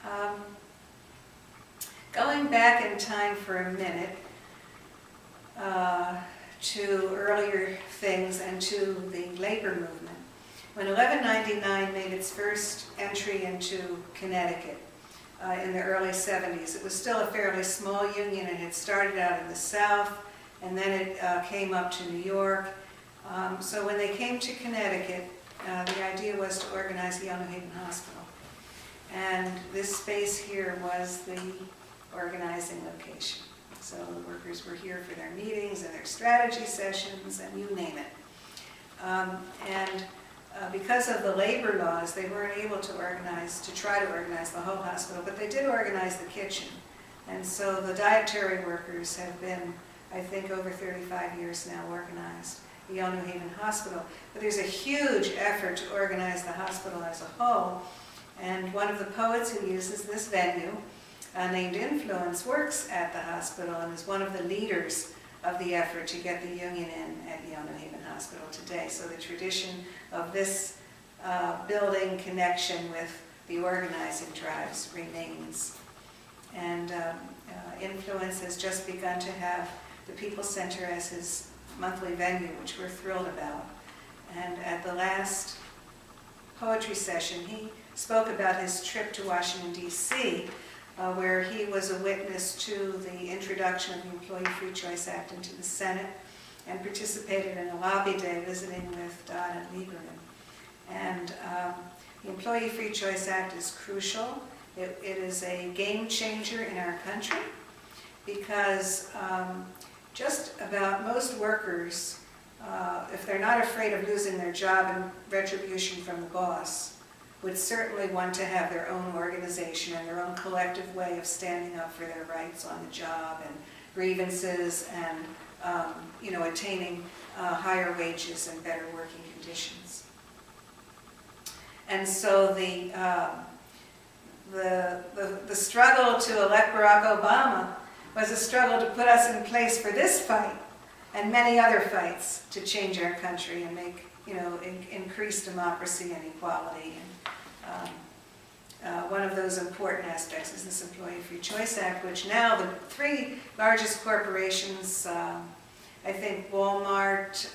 Um, Going back in time for a minute to earlier things and to the labor movement. When 1199 made its first entry into Connecticut in the early 70s, it was still a fairly small union, and it started out in the South, and then it came up to New York. So when they came to Connecticut, the idea was to organize Yale New Haven Hospital. And this space here was the organizing location. So the workers were here for their meetings and their strategy sessions and you name it. Because of the labor laws, they weren't able to try to organize the whole hospital, but they did organize the kitchen. And so the dietary workers have been, I think, over 35 years now organized the Yale New Haven Hospital. But there's a huge effort to organize the hospital as a whole. And one of the poets who uses this venue, named Influence, works at the hospital and is one of the leaders of the effort to get the union in at Yale New Haven Hospital today. So the tradition of this building connection with the organizing drives remains. And Influence has just begun to have the People's Center as his monthly venue, which we're thrilled about. And at the last poetry session, he spoke about his trip to Washington, D.C., where he was a witness to the introduction of the Employee Free Choice Act into the Senate and participated in a lobby day visiting with Dodd and Lieberman. And the Employee Free Choice Act is crucial. It is a game changer in our country because just about most workers, if they're not afraid of losing their job and retribution from the boss, would certainly want to have their own organization and their own collective way of standing up for their rights on the job and grievances and attaining higher wages and better working conditions. And so the struggle to elect Barack Obama was a struggle to put us in place for this fight and many other fights to change our country and make increase democracy and equality. And one of those important aspects is this Employee Free Choice Act, which now the three largest corporations, I think Walmart,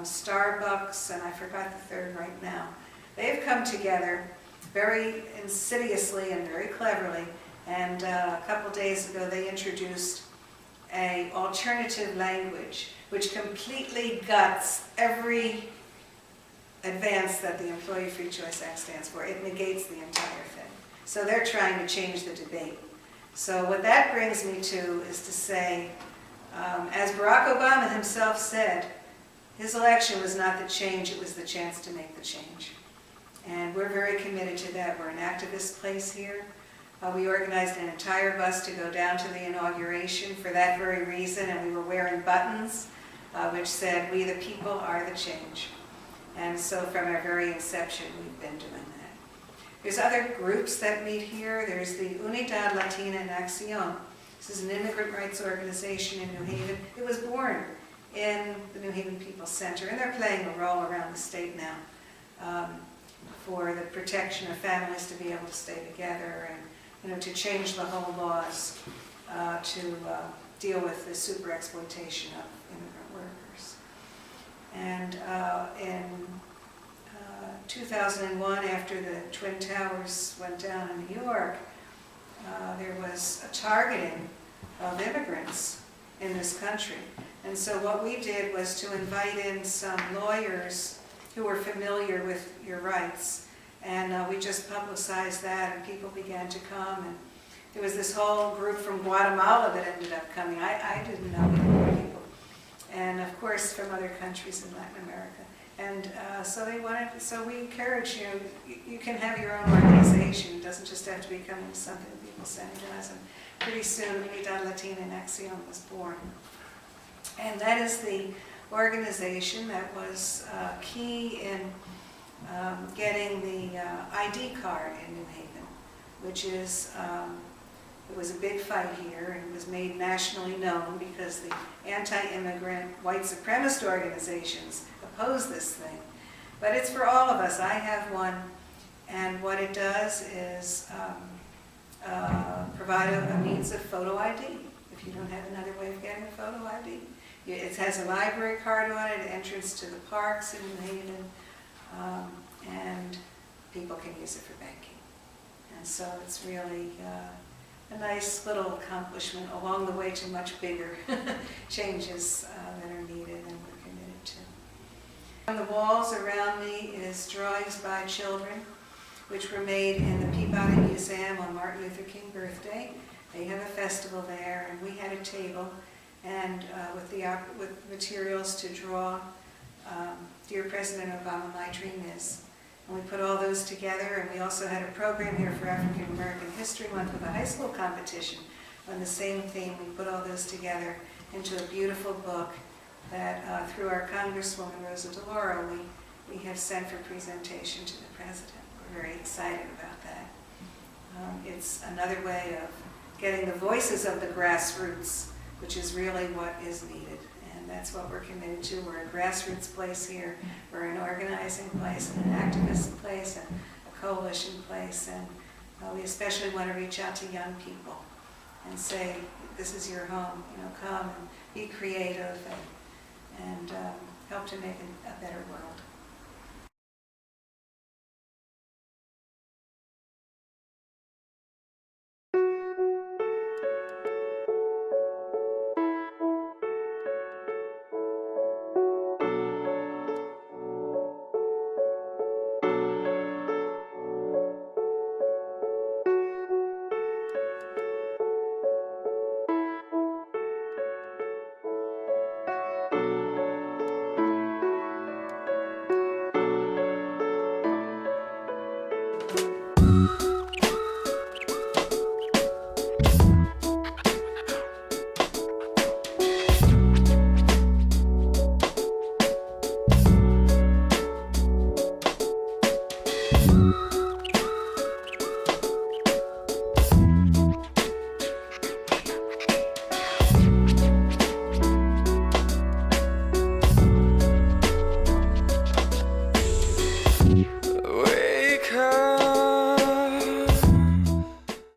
Starbucks, and I forgot the third right now, they've come together very insidiously and very cleverly, and a couple days ago they introduced an alternative language which completely guts every advance that the Employee Free Choice Act stands for. It negates the entire thing. So they're trying to change the debate. So what that brings me to is to say, as Barack Obama himself said, his election was not the change, it was the chance to make the change. And we're very committed to that. We're an activist place here. We organized an entire bus to go down to the inauguration for that very reason, and we were wearing buttons which said, "We the people are the change." And so from our very inception, we've been doing that. There's other groups that meet here. There's the Unidad Latina en Acción. This is an immigrant rights organization in New Haven. It was born in the New Haven People's Center, and they're playing a role around the state now for the protection of families to be able to stay together and to change the whole laws to deal with the super exploitation of immigrant workers. And in 2001, after the Twin Towers went down in New York, there was a targeting of immigrants in this country. And so what we did was to invite in some lawyers who were familiar with your rights. And we just publicized that, and people began to come. And there was this whole group from Guatemala that ended up coming. I didn't know any people. And of course from other countries in Latin America. And so we encourage you can have your own organization. It doesn't just have to be coming to something that people send to us. And pretty soon, Unidad Latina en Acción was born. And that is the organization that was key in getting the ID card in New Haven, which is, it was a big fight here, and it was made nationally known because the anti-immigrant white supremacist organizations oppose this thing. But it's for all of us. I have one, and what it does is provide a means of photo ID if you don't have another way of getting a photo ID. It has a library card on it, entrance to the parks in New Haven, and people can use it for banking. And so it's really a nice little accomplishment along the way to much bigger changes that are needed and we're committed to. On the walls around me is drawings by children, which were made in the Peabody Museum on Martin Luther King birthday. They have a festival there, and we had a table and with materials to draw Dear President Obama, My Dream Is. And we put all those together, and we also had a program here for African American History Month with a high school competition on the same theme. We put all those together into a beautiful book that through our Congresswoman Rosa DeLauro we have sent for presentation to the President. We're very excited about that. It's another way of getting the voices of the grassroots, which is really what is needed. And that's what we're committed to. We're a grassroots place here. We're an organizing place, and an activist place, and a coalition place. And we especially want to reach out to young people and say, this is your home. You know, come and be creative and help to make a better world.